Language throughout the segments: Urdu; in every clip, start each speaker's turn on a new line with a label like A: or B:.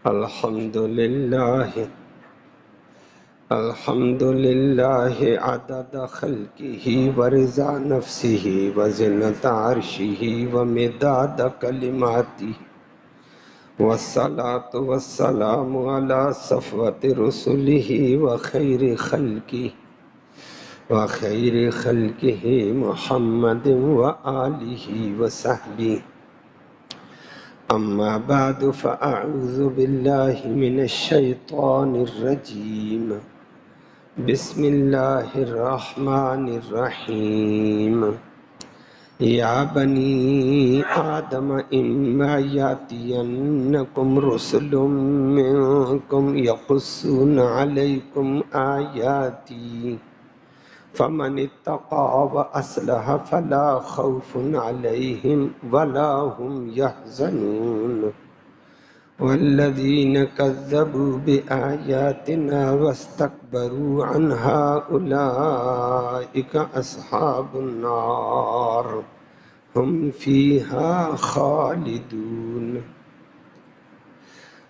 A: الحمد للہ عدد خلقہ ورضا نفسہ وزنة عرشہ ومداد کلماتہ والصلاة والسلام علی صفوة رسلہ وخیر خلقہ محمد وآلہ وصحبہ اما بعد فاعوذ باللہ من الشیطان الرجیم بسم اللہ الرحمن الرحیم یا بنی آدم اما یاتینکم رسل منکم یقصون علیکم آیاتی فمن اتقى وأصلح فلا خوف عليهم ولا هم يحزنون والذين كذبوا بآياتنا واستكبروا عنها أولئك أصحاب النار هم فيها خالدون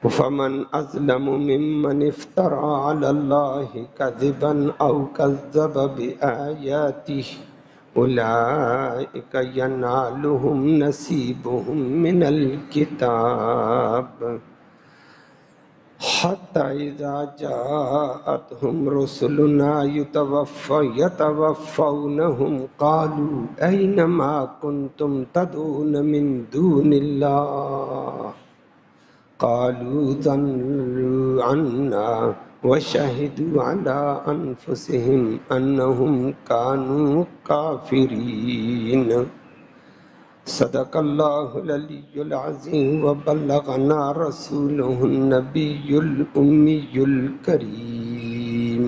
A: فمن أظلم ممن افترى على الله كذبا أو كذب بآياته أولئك ينالهم نصيبهم من الكتاب حتى إذا جاءتهم رسلنا يتوفونهم قالوا أين ما كنتم تدعون من دون الله قالوا ضلوا عنا وشهدوا على أنفسهم أنهم كانوا كافرين صدق الله العلي العظيم وبلغنا رسوله النبي الأمي الكريم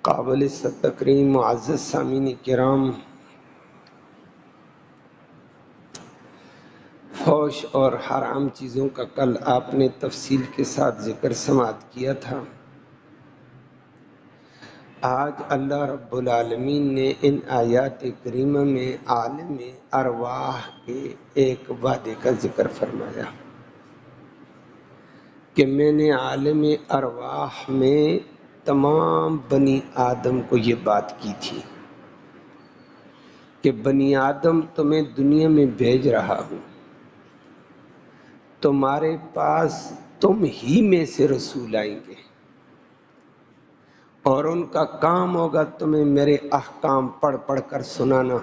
A: قابل تکریم معزز سامعین کرام، فحش اور حرام چیزوں کا کل آپ نے تفصیل کے ساتھ ذکر سماعت کیا تھا۔ آج اللہ رب العالمین نے ان آیات کریمہ میں عالم ارواح کے ایک وعدے کا ذکر فرمایا کہ میں نے عالم ارواح میں تمام بنی آدم کو یہ بات کی تھی کہ بنی آدم تمہیں دنیا میں بھیج رہا ہوں، تمہارے پاس تم ہی میں سے رسول آئیں گے اور ان کا کام ہوگا تمہیں میرے احکام پڑھ پڑھ کر سنانا۔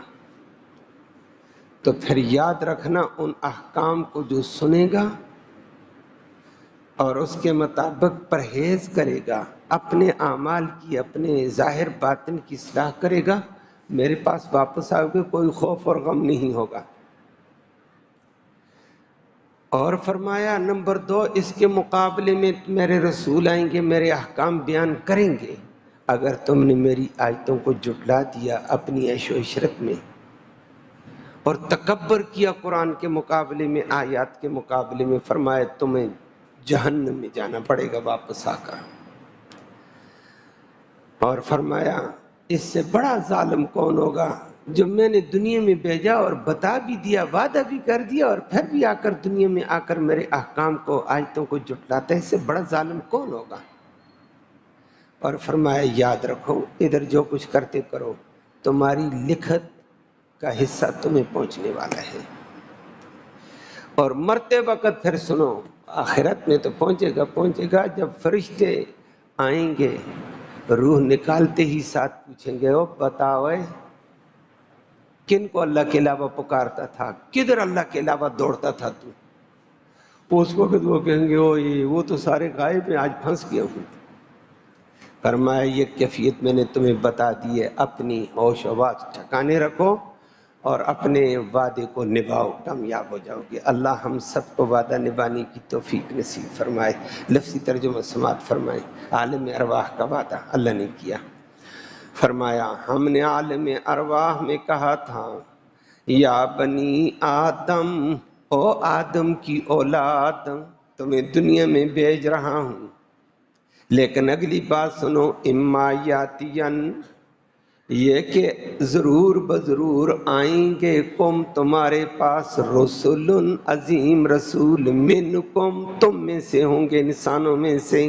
A: تو پھر یاد رکھنا ان احکام کو جو سنے گا اور اس کے مطابق پرہیز کرے گا، اپنے اعمال کی، اپنے ظاہر باطن کی اصلاح کرے گا، میرے پاس واپس آؤ گے، کوئی خوف اور غم نہیں ہوگا۔ اور فرمایا نمبر 2، اس کے مقابلے میں میرے رسول آئیں گے، میرے احکام بیان کریں گے۔ اگر تم نے میری آیتوں کو جھٹلا دیا اپنی عیش و عشرت میں اور تکبر کیا قرآن کے مقابلے میں، آیات کے مقابلے میں، فرمایا تمہیں جہنم میں جانا پڑے گا واپس آ کر۔ اور فرمایا اس سے بڑا ظالم کون ہوگا جو میں نے دنیا میں بھیجا اور بتا بھی دیا، وعدہ بھی کر دیا، اور پھر بھی آ کر دنیا میں آ کر میرے احکام کو، آیتوں کو جھٹلاتا ہے، اس سے بڑا ظالم کون ہوگا؟ اور فرمایا یاد رکھو ادھر جو کچھ کرتے کرو، تمہاری لکھت کا حصہ تمہیں پہنچنے والا ہے، اور مرتے وقت پھر سنو، آخرت میں تو پہنچے گا جب فرشتے آئیں گے، روح نکالتے ہی ساتھ پوچھیں گے او بتاؤ کن کو اللہ کے علاوہ پکارتا تھا، کدھر اللہ کے علاوہ دوڑتا تھا تو؟ اس وقت وہ کہیں گے وہ تو سارے غائب ہیں، آج پھنس گیا ہوں۔ فرمایا یہ کیفیت میں نے تمہیں بتا دی ہے، اپنی ہوش و آواز ٹھکانے رکھو اور اپنے وعدے کو نبھاؤ، کامیاب ہو جاؤ گے۔ اللہ ہم سب کو وعدہ نبھانے کی توفیق نصیب فرمائے۔ لفظی ترجمہ سماعت فرمائے۔ عالم ارواح کا وعدہ اللہ نے کیا، فرمایا ہم نے عالم ارواح میں کہا تھا یا بنی آدم، او آدم کی اولاد، تمہیں دنیا میں بھیج رہا ہوں، لیکن اگلی بات سنو، اما یاتین، یہ کہ ضرور بضرور آئیں گے کم تمہارے پاس رسول عظیم رسول منکم تم میں سے ہوں گے، انسانوں میں سے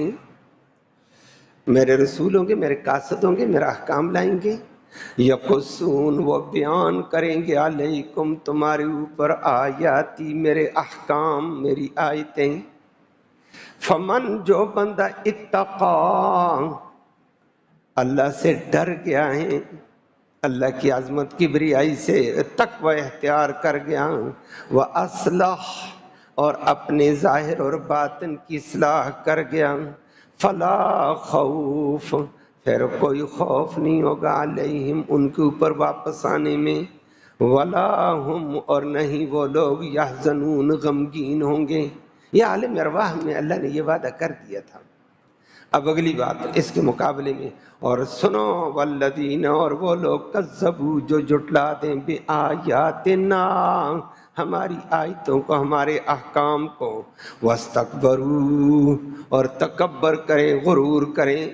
A: میرے رسول ہوں گے، میرے قاصد ہوں گے، میرا احکام لائیں گے، یقصون وہ بیان کریں گے علیکم تمہارے اوپر آیاتی میرے احکام میری آیتیں، فمن جو بندہ اتقا اللہ سے ڈر گیا ہے، اللہ کی عظمت کبریائی سے تقوی اختیار کر گیا، وَأَصْلَحَ اور اپنے ظاہر اور باطن کی اصلاح کر گیا، فلا خوف پھر کوئی خوف نہیں ہوگا علیہم ان کے اوپر واپس آنے میں، ولا ہم اور نہیں وہ لوگ یحزنون غمگین ہوں گے۔ یہ عالم ارواح میں اللہ نے یہ وعدہ کر دیا تھا۔ اب اگلی بات اس کے مقابلے میں، اور سنو والذین اور وہ لوگ کذبوا جو جھٹلا دیں بآیاتنا ہماری آیتوں کو ہمارے احکام کو، واستکبروا اور تکبر کریں غرور کریں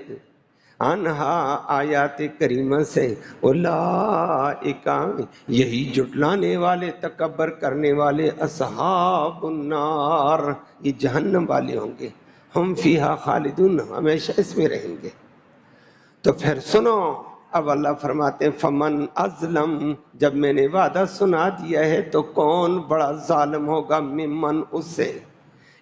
A: انہا آیات کریمہ سے، اولئک یہی جھٹلانے والے تکبر کرنے والے اصحاب النار یہ جہنم والے ہوں گے، ہم فیہا خالدون ہمیشہ اس میں رہیں گے۔ تو پھر سنو اب اللہ فرماتے ہیں فمن ازلم جب میں نے وعدہ سنا دیا ہے تو کون بڑا ظالم ہوگا ممن اس سے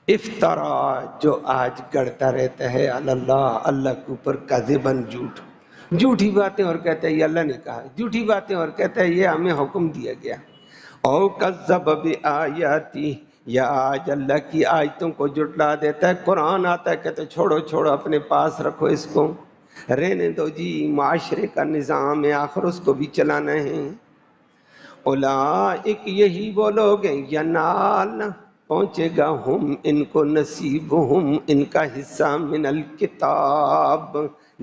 A: افطرا جو آج گڑتا رہتا ہے اللہ اللہ کے اوپر کذباً جھوٹ، جھوٹی باتیں اور کہتا ہے یہ اللہ نے کہا، جھوٹی باتیں اور کہتا ہے یہ ہمیں حکم دیا گیا، او کذب بآیاتی یا آج اللہ کی آیتوں کو جھٹلا دیتا ہے، قرآن آتا ہے کہتے چھوڑو چھوڑو اپنے پاس رکھو اس کو، رہنے دو جی معاشرے کا نظام ہے آخر اس کو بھی چلانا ہے، اولئک یہی وہ لوگ ہیں ینال پہنچے گا ہم ان کو نصیبہم ان کا حصہ من الکتاب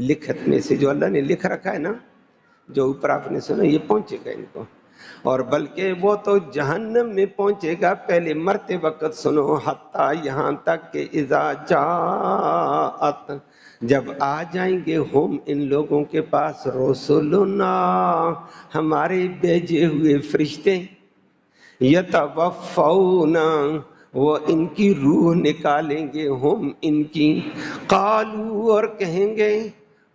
A: لکھت میں سے جو اللہ نے لکھ رکھا ہے نا، جو اوپر آپ نے سنا یہ پہنچے گا ان کو، اور بلکہ وہ تو جہنم میں پہنچے گا پہلے مرتے وقت سنو حتیٰ یہاں تک کہ اذا جاءت جب آ جائیں گے ہم ان لوگوں کے پاس رسولنا ہمارے بھیجے ہوئے فرشتے، یتوفون وہ ان کی روح نکالیں گے ہم ان کی، قالو اور کہیں گے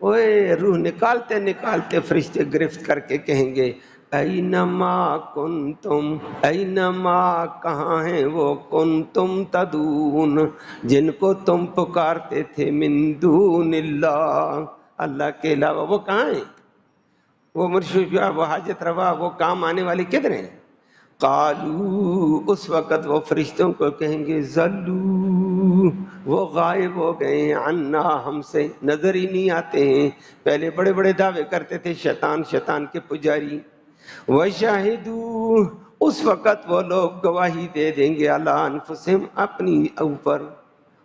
A: اوے روح نکالتے نکالتے فرشتے گرفت کر کے کہیں گے اینما کنتم اینما کہاں ہیں وہ کنتم تدعون جن کو تم پکارتے تھے من دون اللہ اللہ کے علاوہ، وہ کہاں ہیں؟ وہ مرشد وہ حاجت روا وہ کام آنے والے کدھر ہیں؟ قالو اس وقت وہ فرشتوں کو کہیں گے ذلو وہ غائب ہو گئے ہیں عنا ہم سے، نظر ہی نہیں آتے ہیں، پہلے بڑے بڑے دعوے کرتے تھے شیطان کے پجاری، وشاہدو اس وقت وہ لوگ گواہی دے دیں گے علی انفسہم اپنی اوپر،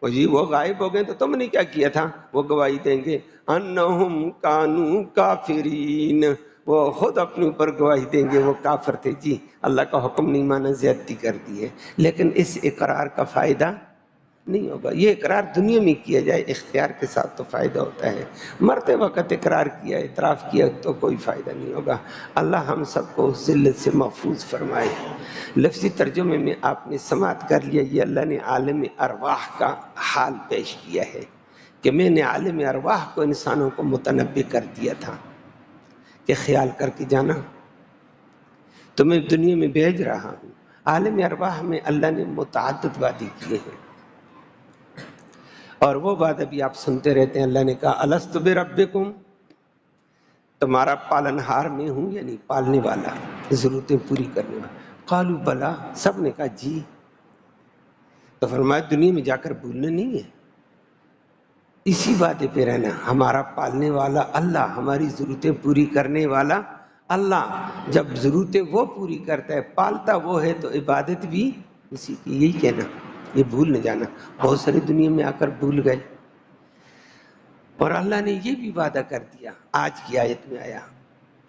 A: وہ جی وہ غائب ہو گئے تو تم نے کیا کیا تھا، وہ گواہی دیں گے انہم کانوا کافرین وہ خود اپنے اوپر گواہی دیں گے وہ کافر تھے جی، اللہ کا حکم نہیں مانا، زیادتی کر دی ہے، لیکن اس اقرار کا فائدہ نہیں ہوگا، یہ اقرار دنیا میں کیا جائے اختیار کے ساتھ تو فائدہ ہوتا ہے، مرتے وقت اقرار کیا اعتراف کیا تو کوئی فائدہ نہیں ہوگا۔ اللہ ہم سب کو ذلت سے محفوظ فرمائے۔ لفظی ترجمے میں آپ نے سماعت کر لیا، یہ اللہ نے عالم ارواح کا حال پیش کیا ہے کہ میں نے عالم ارواح کو انسانوں کو متنبع کر دیا تھا کہ خیال کر کے جانا تمہیں دنیا میں بھیج رہا ہوں۔ عالم ارواح میں اللہ نے متعدد وعدے کیے ہیں، اور وہ وعدہ بھی آپ سنتے رہتے ہیں۔ اللہ نے کہا الست بربکم تمہارا پالنہار میں ہوں، یعنی پالنے والا، ضرورتیں پوری کرنے والا۔ قالوا بلا سب نے کہا جی، تو فرمایا دنیا میں جا کر بھولنا نہیں ہے، اسی وعدے پہ رہنا، ہمارا پالنے والا اللہ، ہماری ضرورتیں پوری کرنے والا اللہ، جب ضرورتیں وہ پوری کرتا ہے پالتا وہ ہے تو عبادت بھی اسی کی، یہی کہنا، یہ بھول نہ جانا۔ بہت ساری دنیا میں آ کر بھول گئے، اور اللہ نے یہ بھی وعدہ کر دیا، آج کی آیت میں آیا،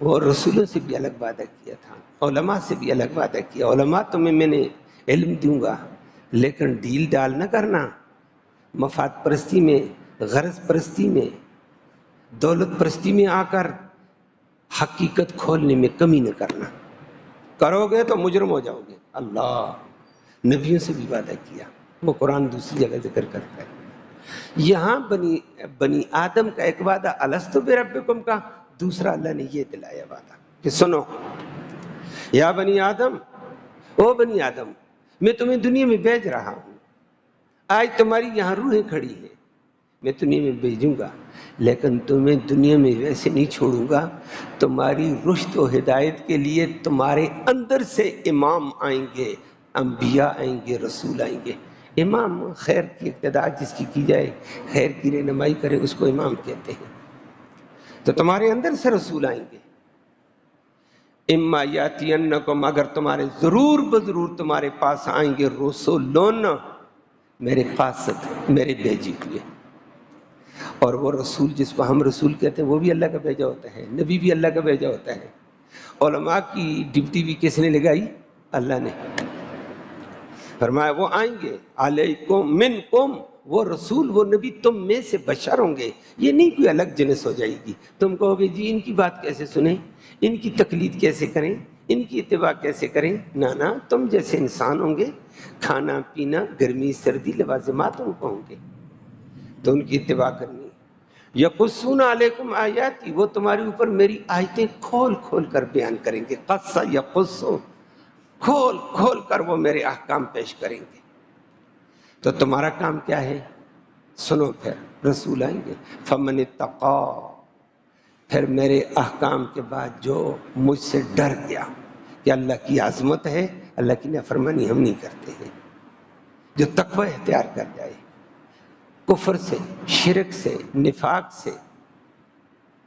A: وہ رسولوں سے بھی الگ وعدہ کیا تھا، علماء سے بھی الگ وعدہ کیا، علماء تمہیں میں نے علم دوں گا لیکن ڈیل ڈال نہ کرنا، مفاد پرستی میں، غرض پرستی میں، دولت پرستی میں آ کر حقیقت کھولنے میں کمی نہ کرنا، کرو گے تو مجرم ہو جاؤ گے۔ اللہ نبیوں سے بھی وعدہ کیا، وہ قرآن دوسری جگہ ذکر کرتا ہے۔ یہاں بنی آدم کا ایک وعدہ الستو بربکم کا، دوسرا اللہ نے یہ دلایا وعدہ کہ سنو یا بنی آدم، او بنی آدم، میں تمہیں دنیا میں بھیج رہا ہوں، آج تمہاری یہاں روحیں کھڑی ہیں، میں دنیا میں بھیجوں گا، لیکن تمہیں دنیا میں ویسے نہیں چھوڑوں گا، تمہاری رشد و ہدایت کے لیے تمہارے اندر سے امام آئیں گے، انبیاء آئیں گے، رسول آئیں گے۔ امام خیر کی اقتداء جس کی جائے، خیر کی رہنمائی کرے، اس کو امام کہتے ہیں۔ تو تمہارے اندر سے رسول آئیں گے، اما یاتینکم، اگر تمہارے ضرور بضرور تمہارے پاس آئیں گے، رسولون، میرے قاصد، میرے بھیجے ہوئے۔ اور وہ رسول جس کو ہم رسول کہتے ہیں وہ بھی اللہ کا بھیجا ہوتا ہے، نبی بھی اللہ کا بھیجا ہوتا ہے۔ علماء کی ڈیوٹی بھی کس نے لگائی؟ اللہ نے۔ فرمایا وہ آئیں گے، علیکم منکم، وہ رسول وہ نبی تم میں سے بشر ہوں گے، یہ نہیں کوئی الگ جنس ہو جائے گی۔ تم کہو گے جی ان کی بات کیسے سنیں، ان کی تقلید کیسے کریں، ان کی اتباع کیسے کریں؟ نہ تم جیسے انسان ہوں گے، کھانا پینا، گرمی سردی، لوازمات ان کو ہوں گے، تو ان کی اتباع کرنی۔ یقصون علیکم آیاتی، وہ تمہارے اوپر میری آیتیں کھول کھول کر بیان کریں گے۔ قص یقص، کھول کھول کر وہ میرے احکام پیش کریں گے۔ تو تمہارا کام کیا ہے؟ سنو، پھر رسول آئیں گے، فمن اتقا، پھر میرے احکام کے بعد جو مجھ سے ڈر گیا کہ اللہ کی عظمت ہے، اللہ کی نافرمانی ہم نہیں کرتے ہیں، جو تقوی اختیار کر جائے، کفر سے، شرک سے، نفاق سے،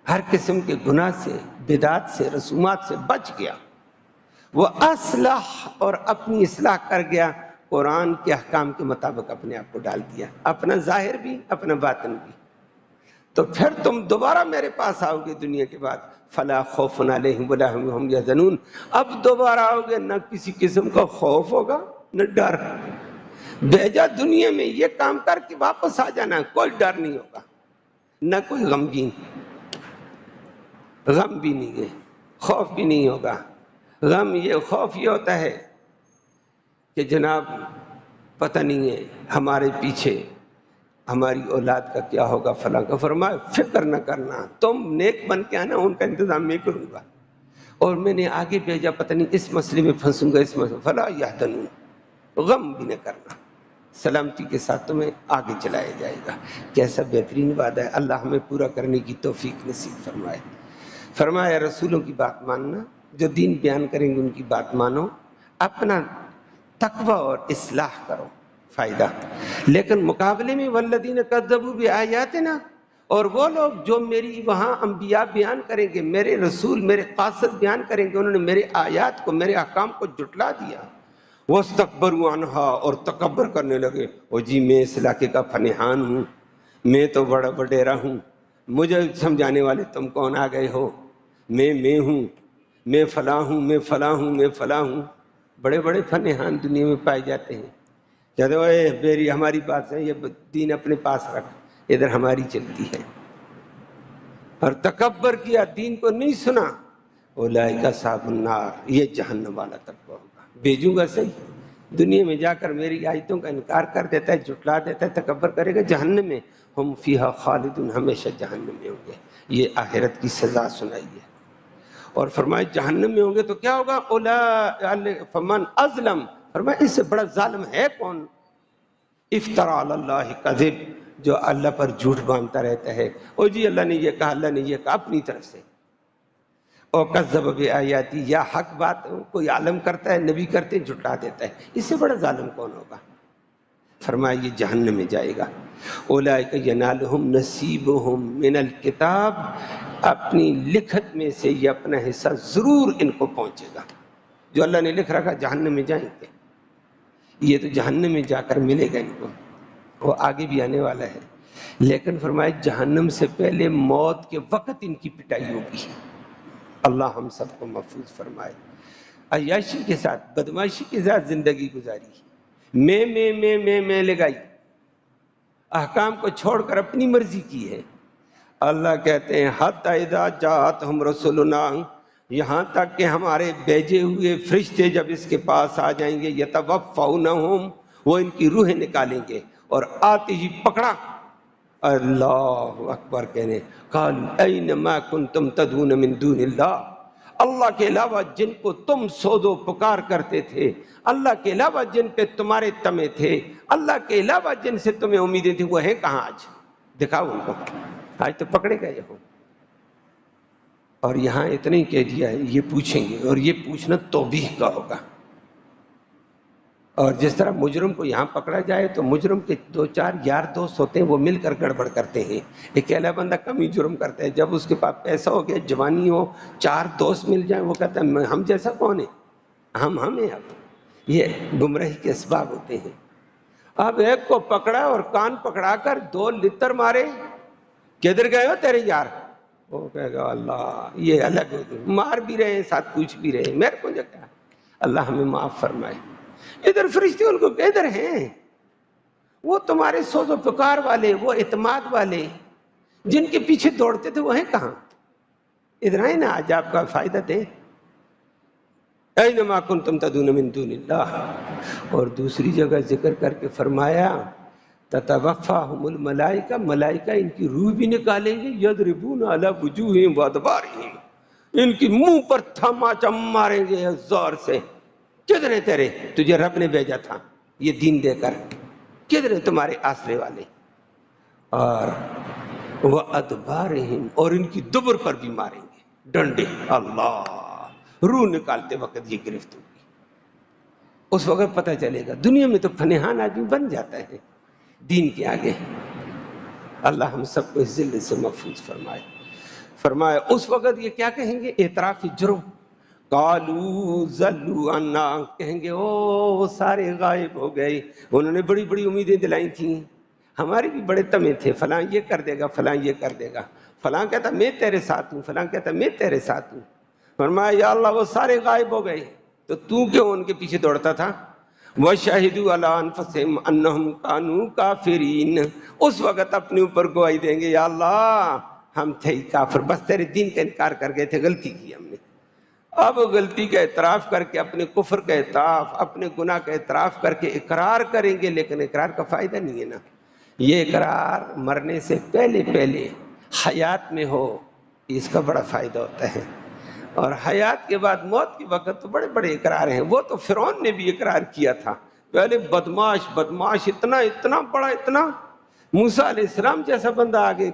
A: ہر قسم کے گناہ سے، بدعات سے، رسومات سے بچ گیا، وہ اصلح، اور اپنی اصلاح کر گیا، قرآن کے احکام کے مطابق اپنے آپ کو ڈال دیا، اپنا ظاہر بھی، اپنا باطن بھی، تو پھر تم دوبارہ میرے پاس آؤ گے دنیا کے بعد، فلا خوف علیہم ولا هم یحزنون، اب دوبارہ آؤ گے، نہ کسی قسم کا خوف ہوگا نہ ڈر، بھیجا دنیا میں یہ کام کر کے واپس آ جانا، کوئی ڈر نہیں ہوگا، نہ کوئی غمگین، غم بھی نہیں ہے، خوف بھی نہیں ہوگا۔ غم خوف یہ ہوتا ہے کہ جناب پتہ نہیں ہے ہمارے پیچھے ہماری اولاد کا کیا ہوگا، فلاں کا۔ فرمایا فکر نہ کرنا، تم نیک بن کے آنا، ان کا انتظام میں کروں گا، اور میں نے آگے بھیجا، پتہ نہیں اس مسئلے میں پھنسوں گا، اس مسئلے فلا یحزنون، غم بھی نہ کرنا، سلامتی کے ساتھ تمہیں آگے چلایا جائے گا۔ کیسا بہترین وعدہ ہے، اللہ ہمیں پورا کرنے کی توفیق نصیب فرمائے۔ فرمایا رسولوں کی بات ماننا، جو دین بیان کریں گے ان کی بات مانو، اپنا تقوی اور اصلاح کرو، فائدہ۔ لیکن مقابلے میں والذین کذبوا بآیاتنا، اور وہ لوگ جو میری وہاں انبیاء بیان کریں گے، میرے رسول، میرے قاصد بیان کریں گے، انہوں نے میرے آیات کو، میرے احکام کو جھٹلا دیا، واستکبروا عنہا، اور تکبر کرنے لگے، او جی میں اس علاقے کا فنحان ہوں، میں تو بڑا وڈیرا ہوں، مجھے سمجھانے والے تم کون آ گئے ہو، میں ہوں، میں فلاں ہوں، میں فلاں ہوں، میں فلاں ہوں۔ بڑے بڑے فنحان دنیا میں پائے جاتے ہیں، کہتے ہیں میری ہماری بات ہے، یہ دین اپنے پاس رکھ، ادھر ہماری چلتی ہے، اور تکبر کیا، دین کو نہیں سنا، اولئک اصحاب النار، یہ جہنم والا طبقہ ہوگا۔ بھیجوں گا صحیح، دنیا میں جا کر میری آیتوں کا انکار کر دیتا ہے، جھٹلا دیتا ہے، تکبر کرے گا، جہنم میں، ہم فیہا خالدون، ہمیشہ جہنم میں ہوں گے۔ یہ آخرت کی سزا سنائی ہے، اور فرمائے جہنم میں ہوں گے تو کیا ہوگا؟ فمن اظلم، فرمائے اس سے بڑا ظالم ہے کون؟ افترا علی اللہ کذب، جو اللہ پر جھوٹ باندھتا رہتا ہے، او جی اللہ نے یہ کہا، اللہ نے یہ کہا اپنی طرف سے، او کذب بآیاتی، یا حق بات کوئی عالم کرتا ہے، نبی کرتے ہیں، جھٹلا دیتا ہے، اس سے بڑا ظالم کون ہوگا؟ فرمایا یہ جہنم میں جائے گا۔ اولئک ینالہم نصیبہم من الکتاب، اپنی لکھت میں سے یہ اپنا حصہ ضرور ان کو پہنچے گا، جو اللہ نے لکھ رکھا جہنم میں جائیں گے، یہ تو جہنم میں جا کر ملے گا ان کو، وہ آگے بھی آنے والا ہے۔ لیکن فرمایا جہنم سے پہلے موت کے وقت ان کی پٹائی ہوگی، اللہ ہم سب کو محفوظ فرمائے۔ عیاشی کے ساتھ، بدمعاشی کے ساتھ زندگی گزاری، میں لگائی، احکام کو چھوڑ کر اپنی مرضی کی ہے، اللہ کہتے ہیں حتی اذا جاءتہم رسلنا، یہاں تک کہ ہمارے بھیجے ہوئے فرشتے جب اس کے پاس آ جائیں گے، یتوفونہم، وہ ان کی روحیں نکالیں گے، اور آتے ہی پکڑا، اللہ اکبر کہنے، قالوا این ما کنتم تدعون من دون اللہ، اللہ کے علاوہ جن کو تم سود و پکار کرتے تھے، اللہ کے علاوہ جن پہ تمہارے تمے تھے، اللہ کے علاوہ جن سے تمہیں امیدیں تھیں، وہ ہیں کہاں آج؟ دکھاؤ ان کو، آج تو پکڑے گئے ہو۔ اور یہاں اتنے ہی کہہ دیا ہے یہ پوچھیں گے، اور یہ پوچھنا توبیخ کا ہوگا۔ اور جس طرح مجرم کو یہاں پکڑا جائے تو مجرم کے دو چار یار دوست ہوتے ہیں، وہ مل کر گڑبڑ کرتے ہیں، اکیلا بندہ کم ہی جرم کرتا ہے۔ جب اس کے پاس پیسہ ہو گیا، جوانی ہو، چار دوست مل جائیں، وہ کہتا ہے ہم جیسا کون ہے، ہم ہیں۔ اب یہ گمراہی کے اسباب ہوتے ہیں۔ اب ایک کو پکڑا اور کان پکڑا کر دو لتر مارے، کدھر گئے ہو تیرے یار؟ وہ کہے گا اللہ یہ الگ ہو گئے، مار بھی رہے ہیں ساتھ پوچھ بھی رہے ہیں، میرے کو جو کیا، اللہ ہمیں معاف فرمائے۔ ادھر فرشتے ان کو ادھر ہیں، وہ تمہارے سوز و پکار والے، وہ اعتماد والے جن کے پیچھے دوڑتے تھے، وہ ہیں کہاں؟ ادھر آئے نا، آج آپ کا فائدہ دیں۔ اینما کنتم تدعون من دون اللہ۔ اور دوسری جگہ ذکر کر کے فرمایا تتوفاہم الملائکہ، ملائکہ ان کی روح بھی نکالیں گے، یضربون علی وجوہہم وادبارہم، ان کی منہ پر تھماچم ماریں گے زور سے۔ کدھر ہے تیرے، تجھے رب نے بھیجا تھا یہ دین دے کر، کدھر ہے تمہارے آسرے والے؟ اور وادبارہم، اور ان کی دبر پر بھی ماریں گے ڈنڈے۔ اللہ، روح نکالتے وقت یہ گرفت ہوگی، اس وقت پتہ چلے گا۔ دنیا میں تو فنہان آدمی بن جاتا ہے دین کے آگے۔ اللہ ہم سب کو اس ذلت سے محفوظ فرمائے۔ فرمایا اس وقت یہ کیا کہیں گے؟ اعتراف جرم۔ قالوا ضلوا عنا، کہیں گے او سارے غائب ہو گئے، انہوں نے بڑی بڑی امیدیں دلائی تھیں، ہمارے بھی بڑے تمے تھے، فلاں یہ کر دے گا، فلاں یہ کر دے گا، فلاں کہتا میں تیرے ساتھ ہوں، فلاں کہتا میں تیرے ساتھ ہوں۔ فرمایا یا اللہ وہ سارے غائب ہو گئے، تو کیوں ان کے پیچھے دوڑتا تھا؟ وَشَهِدُوا عَلَىٰ أَنفُسِهِمْ أَنَّهُمْ كَانُوا كَافِرِينَ، اس وقت اپنے اوپر گواہی دیں گے، یا اللہ ہم تھے ہی کافر، بس تیرے دین کا انکار کر گئے تھے، غلطی کی ہم نے۔ اب غلطی کا اعتراف کر کے، اپنے کفر کا اعتراف، اپنے گناہ کا اعتراف کر کے اقرار کریں گے، لیکن اقرار کا فائدہ نہیں ہے نا۔ یہ اقرار مرنے سے پہلے پہلے حیات میں ہو، اس کا بڑا فائدہ ہوتا ہے، اور حیات کے بعد موت کے وقت تو بڑے بڑے اقرار ہیں۔ وہ تو فرعون نے بھی اقرار کیا تھا، پہلے بدماش اتنا بڑا، اتنا موسیٰ علیہ السلام جیسا بندہ آگے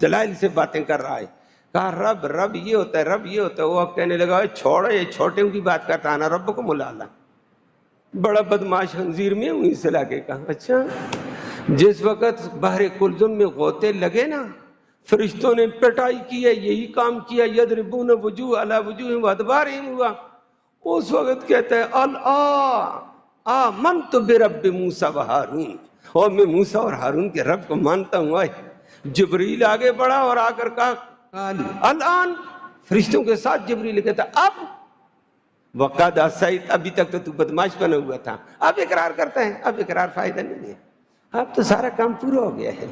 A: دلائل سے باتیں کر رہا ہے، کہا رب یہ ہوتا ہے، رب یہ ہوتا ہے۔ وہ اب کہنے لگا چھوڑو یہ چھوٹے کی بات کرتا نا، رب کو ملالا، بڑا بدماش خنزیر میں ہوں اس علاقے کا۔ اچھا، جس وقت بحر کلزم میں غوطے لگے نا، فرشتوں نے پٹائی کی ہے، یہی کام کیا، یضربون وجوہ علی وجوہ وادبارہم ہوا، اس وقت کہتا ہے آمنت برب موسیٰ و ہارون، اور میں موسیٰ اور ہارون کے رب کو مانتا ہوں۔ آئے جبریل آگے بڑھا اور آ کر کہا الان، فرشتوں کے ساتھ جبریل کہتا اب وقد عصیت، ابھی تک تو بدماش بنا ہوا تھا، اب اقرار کرتا ہے، اب اقرار فائدہ نہیں ہے، اب تو سارا کام پورا ہو گیا ہے۔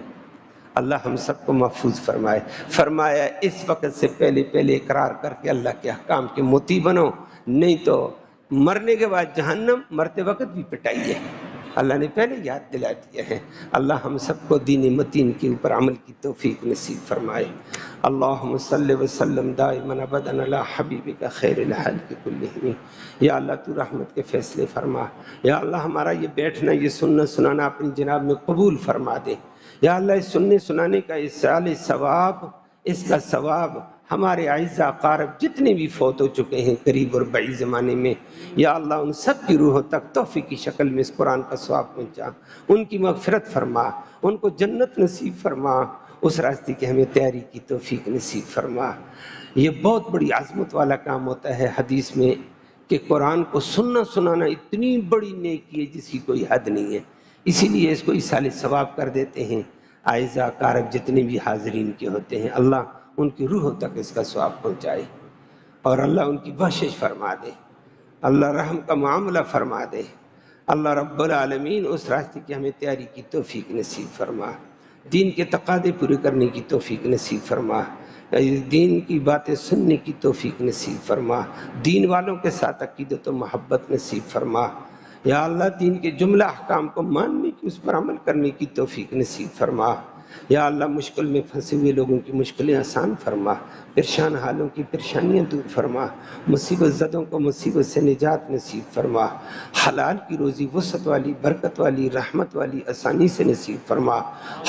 A: اللہ ہم سب کو محفوظ فرمائے۔ فرمایا اس وقت سے پہلے پہلے اقرار کر کے اللہ کے احکام کے مطیع بنو، نہیں تو مرنے کے بعد جہنم، مرتے وقت بھی پٹائی ہے، اللہ نے پہلے یاد دلا دیا ہے۔ اللہ ہم سب کو دین متین کے اوپر عمل کی توفیق نصیب فرمائے۔ اللہم صلی وسلم دائما ابدا علی حبیبک خیر الخلق کلہم۔ یا اللہ تو رحمت کے فیصلے فرما، یا اللہ ہمارا یہ بیٹھنا، یہ سننا سنانا اپنی جناب میں قبول فرما دے۔ یا اللہ اس سننے سنانے کا اس سال ثواب، اس کا ثواب ہمارے اعزاء اقارب جتنے بھی فوت ہو چکے ہیں قریب اور بعید زمانے میں، یا اللہ ان سب کی روحوں تک تحفے کی شکل میں اس قرآن کا ثواب پہنچا، ان کی مغفرت فرما، ان کو جنت نصیب فرما، اس راستے کی ہمیں تیاری کی توفیق نصیب فرما۔ یہ بہت بڑی عظمت والا کام ہوتا ہے حدیث میں کہ قرآن کو سننا سنانا اتنی بڑی نیکی ہے جس کی کوئی حد نہیں ہے، اسی لیے اس کو اِیصال ثواب کر دیتے ہیں۔ اعزاء اقارب جتنے بھی حاضرین کے ہوتے ہیں، اللہ ان کی روحوں تک اس کا ثواب پہنچائے، اور اللہ ان کی بخشش فرما دے، اللہ رحم کا معاملہ فرما دے، اللہ رب العالمین اس راستے کی ہمیں تیاری کی توفیق نصیب فرما۔ دین کے تقاضے پورے کرنے کی توفیق نصیب فرما، دین کی باتیں سننے کی توفیق نصیب فرما، دین والوں کے ساتھ عقیدت و محبت نصیب فرما۔ یا اللہ دین کے جملہ احکام کو ماننے کی، اس پر عمل کرنے کی توفیق نصیب فرما۔ یا اللہ مشکل میں پھنسے ہوئے لوگوں کی مشکلیں آسان فرما، پریشان حالوں کی پریشانیاں دور فرما، مصیبت زدوں کو مصیبت سے نجات نصیب فرما، حلال کی روزی وسعت والی، برکت والی، رحمت والی، آسانی سے نصیب فرما،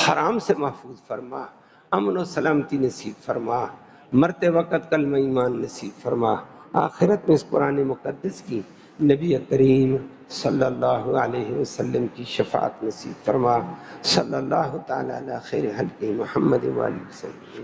A: حرام سے محفوظ فرما، امن و سلامتی نصیب فرما، مرتے وقت کلمہ ایمان نصیب فرما، آخرت میں اس قرآن مقدس کی نبی کریم صلی اللہ علیہ وسلم کی شفاعت نصیب فرما۔ صلی اللہ تعالی علی خیر خلقہ محمد وآلہ وسلم۔